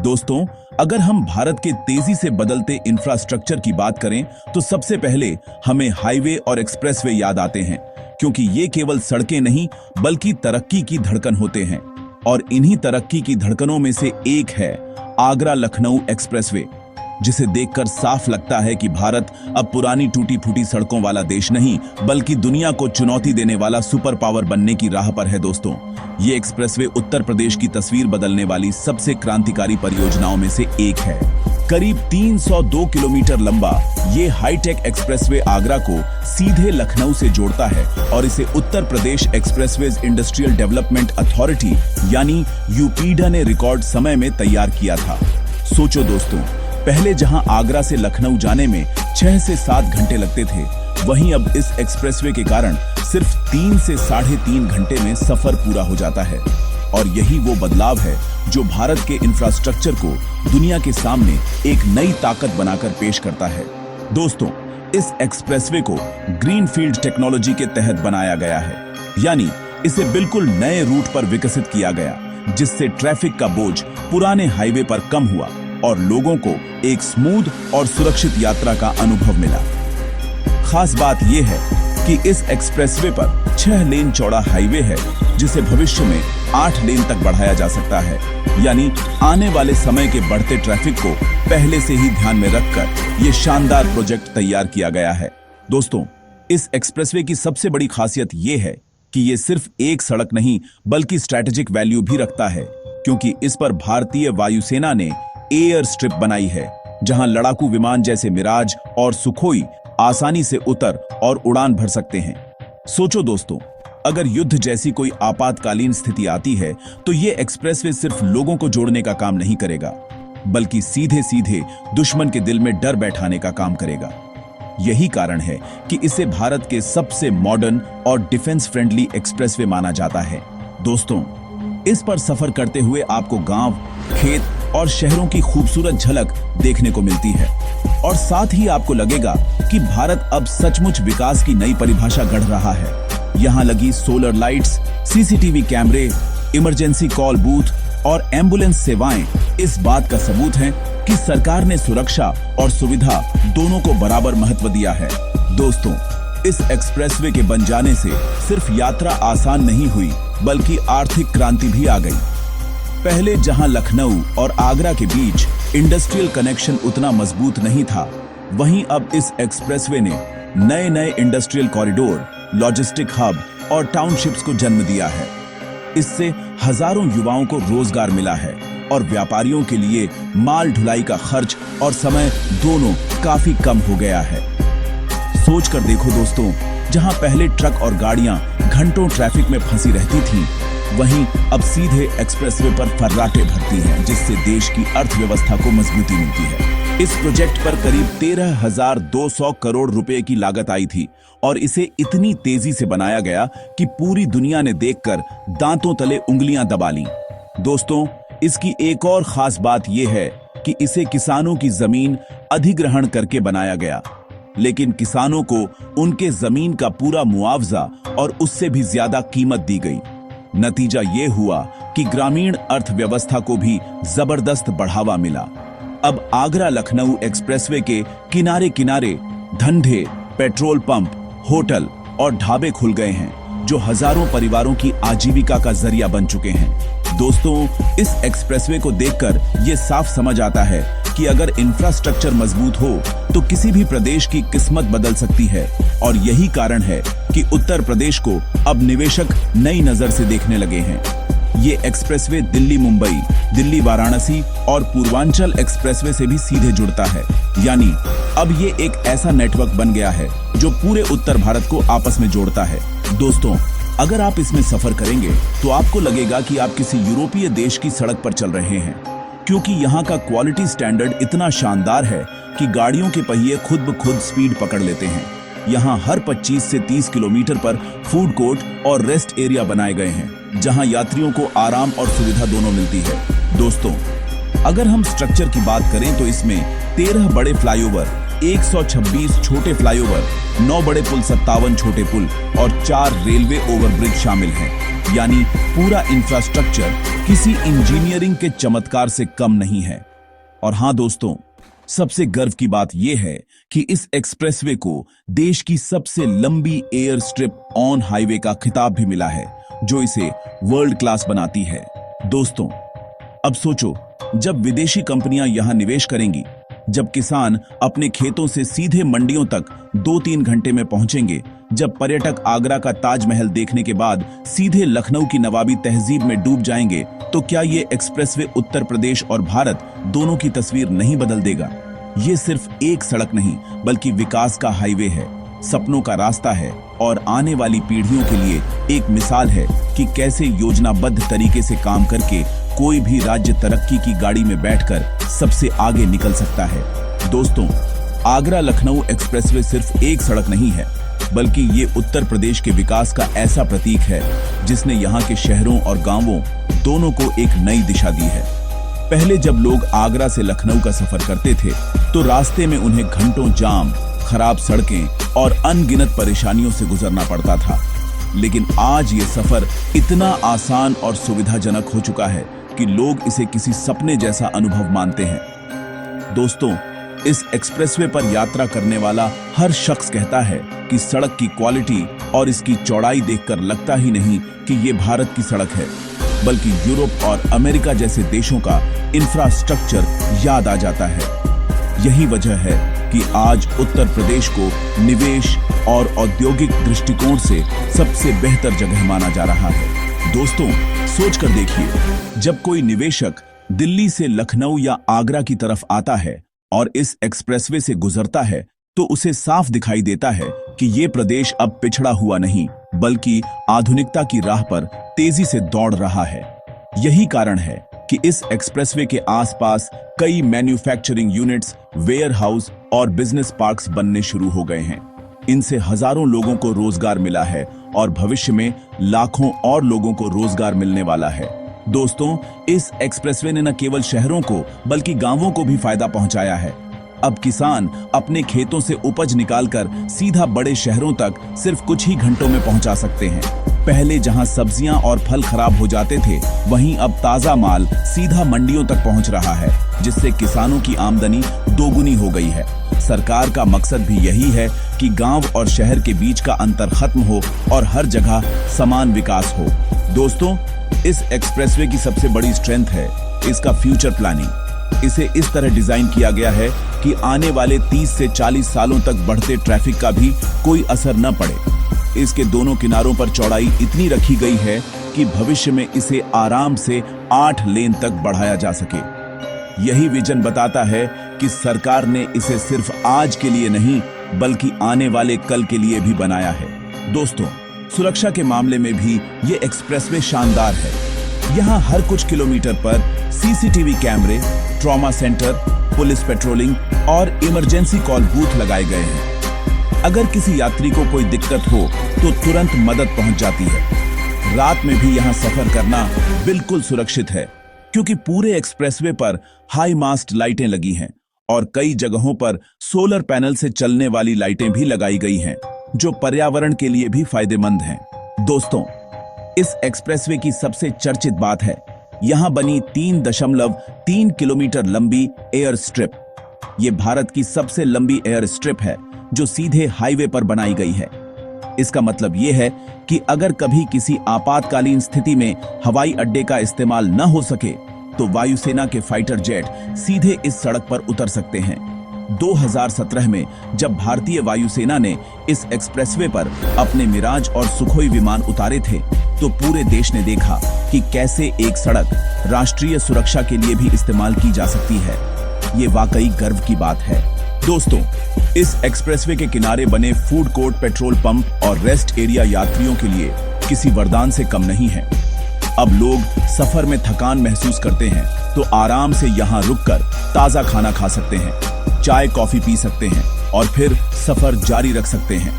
दोस्तों, अगर हम भारत के तेजी से बदलते इंफ्रास्ट्रक्चर की बात करें तो सबसे पहले हमें हाईवे और एक्सप्रेसवे याद आते हैं, क्योंकि ये केवल सड़कें नहीं बल्कि तरक्की की धड़कन होते हैं। और इन्हीं तरक्की की धड़कनों में से एक है आगरा लखनऊ एक्सप्रेसवे, जिसे देखकर साफ लगता है कि भारत अब पुरानी टूटी फूटी सड़कों वाला देश नहीं बल्कि दुनिया को चुनौती देने वाला सुपर पावर बनने की राह पर है। दोस्तों, ये एक्सप्रेसवे उत्तर प्रदेश की तस्वीर बदलने वाली सबसे क्रांतिकारी परियोजनाओं में से एक है। करीब 302 किलोमीटर लंबा ये हाईटेक एक्सप्रेसवे आगरा को सीधे लखनऊ से जोड़ता है और इसे Uttar Pradesh expressways industrial development authority यानी यूपीडा ने रिकॉर्ड समय में तैयार किया था। सोचो दोस्तों, पहले जहां आगरा से लखनऊ जाने में 6 से 7 घंटे लगते थे, वहीं अब इस एक्सप्रेसवे के कारण सिर्फ 3 से 3.5 घंटे में सफर पूरा हो जाता है। और यही वो बदलाव है जो भारत के इंफ्रास्ट्रक्चर को दुनिया के सामने एक नई ताकत बनाकर पेश करता है। दोस्तों, इस एक्सप्रेसवे को ग्रीनफील्ड टेक्नोलॉजी के तहत बनाया गया है, यानी इसे बिल्कुल नए रूट पर विकसित किया गया, जिससे ट्रैफिक का बोझ पुराने हाईवे पर कम हुआ और लोगों को एक स्मूथ और सुरक्षित यात्रा का अनुभव मिला। खास बात यह है कि इस एक्सप्रेसवे पर 6 लेन चौड़ा हाईवे है, जिसे भविष्य में 8 लेन तक बढ़ाया जा सकता है, यानी आने वाले समय के बढ़ते ट्रैफिक को पहले से ही ध्यान में रखकर यह शानदार प्रोजेक्ट तैयार किया गया है। दोस्तों, इस एक्सप्रेसवे की सबसे बड़ी खासियत यह है कि यह सिर्फ एक सड़क नहीं बल्कि स्ट्रैटेजिक वैल्यू भी रखता है, क्योंकि इस पर भारतीय वायुसेना ने एयर स्ट्रिप बनाई है, जहां लड़ाकू विमान जैसे मिराज और सुखोई आसानी से उतर और उड़ान भर सकते हैं। सोचो दोस्तों, अगर युद्ध जैसी कोई आपातकालीन स्थिति आती है तो ये एक्सप्रेसवे सिर्फ लोगों को जोड़ने का काम नहीं करेगा, बल्कि सीधे सीधे दुश्मन के दिल में डर बैठाने का काम करेगा। यही कारण है कि इसे भारत के सबसे मॉडर्न और डिफेंस फ्रेंडली एक्सप्रेसवे माना जाता है। दोस्तों, इस पर सफर करते हुए आपको गांव, खेत और शहरों की खूबसूरत झलक देखने को मिलती है और साथ ही आपको लगेगा कि भारत अब सचमुच विकास की नई परिभाषा गढ़ रहा है। यहाँ लगी सोलर लाइट्स, सीसीटीवी कैमरे, इमरजेंसी कॉल बूथ और एम्बुलेंस सेवाएं इस बात का सबूत हैं कि सरकार ने सुरक्षा और सुविधा दोनों को बराबर महत्व दिया है। दोस्तों, इस एक्सप्रेसवे के बन जाने से सिर्फ यात्रा आसान नहीं हुई बल्कि आर्थिक क्रांति भी आ गई। पहले जहां लखनऊ और आगरा के बीच इंडस्ट्रियल कनेक्शन उतना मजबूत नहीं था, वहीं अब इस एक्सप्रेसवे ने नए नए इंडस्ट्रियल कॉरिडोर, लॉजिस्टिक हब और टाउनशिप्स को जन्म दिया है। इससे हजारों युवाओं को रोजगार मिला है और व्यापारियों के लिए माल ढुलाई का खर्च और समय दोनों काफी कम हो गया है। सोच कर देखो दोस्तों, जहां पहले ट्रक और गाड़ियां घंटों ट्रैफिक में फंसी रहती थीं, वहीं अब सीधे एक्सप्रेसवे पर फर्राटे भरती हैं, जिससे देश की अर्थव्यवस्था को मजबूती मिलती है। इस प्रोजेक्ट पर करीब 13,200 करोड़ रुपए की लागत आई थी और इसे इतनी तेजी से बनाया गया कि पूरी दुनिया ने देखकर दांतों तले उंगलियां दबा लीं। दोस्तों, इसकी एक और खास बात यह है कि इसे किसानों की जमीन अधिग्रहण करके बनाया गया, लेकिन किसानों को उनके जमीन का पूरा मुआवजा और उससे भी ज्यादा कीमत दी गई। नतीजा ये हुआ कि ग्रामीण अर्थव्यवस्था को भी जबरदस्त बढ़ावा मिला। अब आगरा लखनऊ एक्सप्रेसवे के किनारे किनारे धंधे, पेट्रोल पंप, होटल और ढाबे खुल गए हैं, जो हजारों परिवारों की आजीविका का जरिया बन चुके हैं। दोस्तों, इस एक्सप्रेसवे को देखकर यह साफ समझ आता है कि अगर इंफ्रास्ट्रक्चर मजबूत हो तो किसी भी प्रदेश की किस्मत बदल सकती है। और यही कारण है कि उत्तर प्रदेश को अब निवेशक नई नजर से देखने लगे हैं। ये एक्सप्रेसवे दिल्ली मुंबई, दिल्ली वाराणसी और पूर्वांचल एक्सप्रेसवे से भी सीधे जुड़ता है, यानी अब ये एक ऐसा नेटवर्क बन गया है जो पूरे उत्तर भारत को आपस में जोड़ता है। दोस्तों, अगर आप इसमें सफर करेंगे तो आपको लगेगा कि आप किसी यूरोपीय देश की सड़क पर चल रहे हैं, क्योंकि यहाँ का क्वालिटी स्टैंडर्ड इतना शानदार है कि गाड़ियों के पहिए खुद ब खुद स्पीड पकड़ लेते हैं। यहाँ हर 25 से 30 किलोमीटर पर फूड कोर्ट और रेस्ट एरिया बनाए गए हैं, जहाँ यात्रियों को आराम और सुविधा दोनों मिलती है। दोस्तों, अगर हम स्ट्रक्चर की बात करें तो इसमें 13 बड़े फ्लाईओवर, 126 छोटे फ्लाईओवर, 9 बड़े पुल, 57 छोटे पुल और 4 रेलवे ओवरब्रिज शामिल हैं। यानी पूरा इंफ्रास्ट्रक्चर किसी इंजीनियरिंग के चमत्कार से कम नहीं है। और हां दोस्तों, सबसे गर्व की बात यह है कि इस एक्सप्रेसवे को देश की सबसे लंबी एयर स्ट्रिप ऑन हाईवे का खिताब भी मिला है, जो इसे वर्ल्ड क्लास बनाती है। दोस्तों, अब सोचो, जब विदेशी कंपनियां यहां निवेश करेंगी, जब किसान अपने खेतों से सीधे मंडियों तक 2-3 घंटे में पहुंचेंगे, जब पर्यटक आगरा का ताजमहल देखने के बाद सीधे लखनऊ की नवाबी तहजीब में डूब जाएंगे, तो क्या ये एक्सप्रेसवे उत्तर प्रदेश और भारत दोनों की तस्वीर नहीं बदल देगा? ये सिर्फ एक सड़क नहीं, बल्कि विकास का हाईवे है, सपनों का रास्ता है और आने वाली पीढ़ियों के लिए एक मिसाल है कि कैसे योजनाबद्ध तरीके से काम करके कोई भी राज्य तरक्की की गाड़ी में बैठकर सबसे आगे निकल सकता है। दोस्तों, आगरा लखनऊ एक्सप्रेसवे सिर्फ एक सड़क नहीं है, बल्कि ये उत्तर प्रदेश के विकास का ऐसा प्रतीक है जिसने यहाँ के शहरों और गांवों दोनों को एक नई दिशा दी है। पहले जब लोग आगरा से लखनऊ का सफर करते थे, तो रास्ते में उन्हें घंटों जाम, खराब सड़कें और अनगिनत परेशानियों से गुजरना पड़ता था। लेकिन आज ये सफर इतना आसान और सुविधाजनक हो चुका है कि लोग इसे किसी सपने जैसा अनुभव मानते हैं। दोस्तों, इस एक्सप्रेसवे पर यात्रा करने वाला हर शख्स कहता है कि सड़क की क्वालिटी और इसकी चौड़ाई देखकर लगता ही नहीं कि ये भारत की सड़क है, बल्कि यूरोप और अमेरिका जैसे देशों का इंफ्रास्ट्रक्चर याद आ जाता है। यही वजह है कि आज उत्तर प्रदेश को निवेश और औद्योगिक दृष्टिकोण से सबसे बेहतर जगह माना जा रहा है। दोस्तों, सोचकर देखिए, जब कोई निवेशक दिल्ली से लखनऊ या आगरा की तरफ आता है और इस एक्सप्रेसवे से गुजरता है, तो उसे साफ दिखाई देता है कि ये प्रदेश अब पिछड़ा हुआ नहीं, बल्कि आधुनिकता की राह पर तेजी से दौड़ रहा है। यही कारण है कि इस एक्सप्रेसवे के आसपास कई मैन्युफैक्चरिंग यूनिट्स, वेयर हाउस और बिजनेस पार्क्स बनने शुरू हो गए हैं। इनसे हजारों लोगों को रोजगार मिला है और भविष्य में लाखों और लोगों को रोजगार मिलने वाला है। दोस्तों, इस एक्सप्रेसवे ने न केवल शहरों को बल्कि गांवों को भी फायदा पहुंचाया है। अब किसान अपने खेतों से उपज निकालकर सीधा बड़े शहरों तक सिर्फ कुछ ही घंटों में पहुंचा सकते हैं। पहले जहां सब्जियां और फल खराब हो जाते थे, वहीं अब ताजा माल सीधा मंडियों तक पहुंच रहा है, जिससे किसानों की आमदनी दोगुनी हो गई है। सरकार का मकसद भी यही है कि गांव और शहर के बीच का अंतर खत्म हो और हर जगह समान विकास हो। दोस्तों, इस एक्सप्रेसवे की सबसे बड़ी स्ट्रेंथ है इसका फ्यूचर प्लानिंग। इसे इस तरह डिजाइन किया गया है कि आने वाले 30 से 40 सालों तक बढ़ते ट्रैफिक का भी कोई असर न पड़े। इसके दोनों किनारों पर चौड़ाई इतनी रखी गई है कि भविष्य में इसे आराम से 8 लेन तक बढ़ाया जा सके। यही विजन बताता है कि सरकार ने इसे सिर्फ आज के लिए नहीं, बल्कि आने वाले कल के लिए भी बनाया है। दोस्तों, सुरक्षा के मामले में भी ये एक्सप्रेसवे शानदार है। यहाँ हर कुछ किलोमीटर पर सीसीटीवी कैमरे, ट्रॉमा सेंटर, पुलिस पेट्रोलिंग और इमरजेंसी कॉल बूथ लगाए गए हैं। अगर किसी यात्री को कोई दिक्कत हो तो तुरंत मदद पहुंच जाती है। रात में भी यहाँ सफर करना बिल्कुल सुरक्षित है, क्योंकि पूरे एक्सप्रेसवे पर हाई मास्ट लाइटें लगी हैं और कई जगहों पर सोलर पैनल से चलने वाली लाइटें भी लगाई गई हैं, जो पर्यावरण के लिए भी फायदेमंद हैं। दोस्तों, इस एक्सप्रेसवे की सबसे चर्चित बात है यहां बनी 3.3 किलोमीटर लंबी एयर स्ट्रिप। ये भारत की सबसे लंबी एयर स्ट्रिप है जो सीधे हाईवे पर बनाई गई है। इसका मतलब यह है कि अगर कभी किसी आपातकालीन स्थिति में हवाई अड्डे का इस्तेमाल न हो सके, तो वायुसेना के फाइटर जेट सीधे इस सड़क पर उतर सकते हैं। 2017 में जब भारतीय वायुसेना ने इस एक्सप्रेसवे पर अपने मिराज और सुखोई विमान उतारे थे, तो पूरे देश ने देखा कि कैसे एक सड़क राष्ट्रीय सुरक्षा के लिए भी इस्तेमाल की जा सकती है। ये वाकई गर्व की बात है। दोस्तों, इस एक्सप्रेसवे के किनारे बने फूड कोर्ट, पेट्रोल पंप और रेस्ट एरिया यात्रियों के लिए किसी वरदान से कम नहीं है। अब लोग सफर में थकान महसूस करते हैं तो आराम से यहाँ रुककर ताजा खाना खा सकते हैं, चाय कॉफी पी सकते हैं और फिर सफर जारी रख सकते हैं।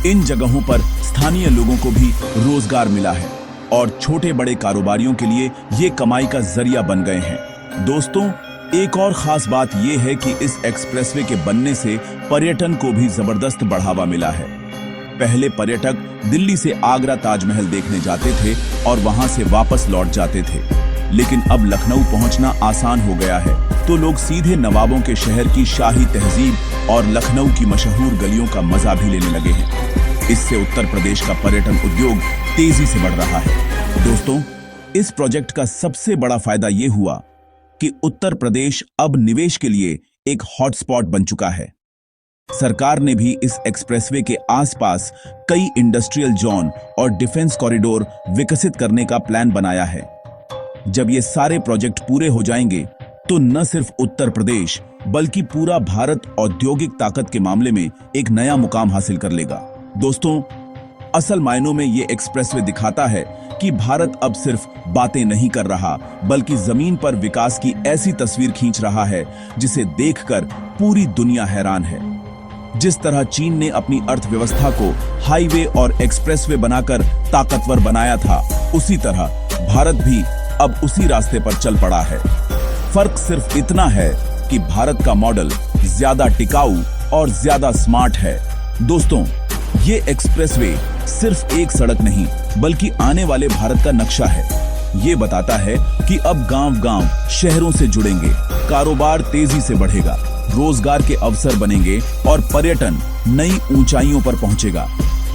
इन जगहों पर स्थानीय लोगों को भी रोजगार मिला है और छोटे बड़े कारोबारियों के लिए ये कमाई का जरिया बन गए हैं। दोस्तों, एक और खास बात यह है कि इस एक्सप्रेसवे के बनने से पर्यटन को भी जबरदस्त बढ़ावा मिला है। पहले पर्यटक दिल्ली से आगरा ताजमहल देखने जाते थे और वहां से वापस लौट जाते थे, लेकिन अब लखनऊ पहुंचना आसान हो गया है, तो लोग सीधे नवाबों के शहर की शाही तहजीब और लखनऊ की मशहूर गलियों का मजा भी लेने लगे हैं। इससे उत्तर प्रदेश का पर्यटन उद्योग तेजी से बढ़ रहा है। दोस्तों, इस प्रोजेक्ट का सबसे बड़ा फायदा यह हुआ कि उत्तर प्रदेश अब निवेश के लिए एक हॉटस्पॉट बन चुका है। सरकार ने भी इस एक्सप्रेसवे के आसपास कई इंडस्ट्रियल जोन और डिफेंस कॉरिडोर विकसित करने का प्लान बनाया है। जब ये सारे प्रोजेक्ट पूरे हो जाएंगे तो न सिर्फ उत्तर प्रदेश बल्कि पूरा भारत औद्योगिक ताकत के मामले में एक नया मुकाम हासिल कर लेगा। दोस्तों, असल मायनों में ये एक्सप्रेसवे दिखाता है कि भारत अब सिर्फ बातें नहीं कर रहा, बल्कि जमीन पर विकास की ऐसी तस्वीर खींच रहा है जिसे देखकर पूरी दुनिया हैरान है। जिस तरह चीन ने अपनी अर्थव्यवस्था को हाईवे और एक्सप्रेसवे बनाकर ताकतवर बनाया था, उसी तरह भारत भी अब उसी रास्ते पर चल पड़ा है। फर्क सिर्फ इतना है कि भारत का मॉडल ज्यादा टिकाऊ और ज्यादा स्मार्ट है। दोस्तों, ये एक्सप्रेसवे सिर्फ एक सड़क नहीं बल्कि आने वाले भारत का नक्शा है। ये बताता है कि अब गांव-गांव शहरों से जुड़ेंगे, कारोबार तेजी से बढ़ेगा, रोजगार के अवसर बनेंगे और पर्यटन नई ऊंचाइयों पर पहुंचेगा।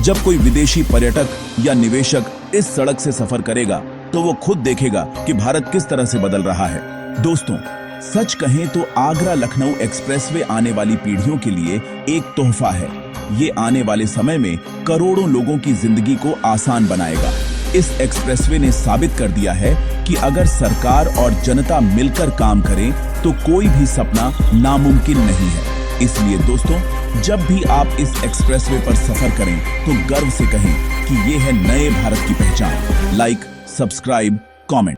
जब कोई विदेशी पर्यटक या निवेशक इस सड़क से सफर करेगा तो वो खुद देखेगा कि भारत किस तरह से बदल रहा है। दोस्तों, सच कहें तो आगरा लखनऊ एक्सप्रेसवे आने वाली पीढ़ियों के लिए एक तोहफा है। ये आने वाले समय में करोड़ों लोगों की जिंदगी को आसान बनाएगा। इस एक्सप्रेसवे ने साबित कर दिया है कि अगर सरकार और जनता मिलकर काम करें तो कोई भी सपना नामुमकिन नहीं है। इसलिए दोस्तों, जब भी आप इस एक्सप्रेसवे पर सफर करें तो गर्व से कहें कि ये है नए भारत की पहचान। Like, subscribe, comment.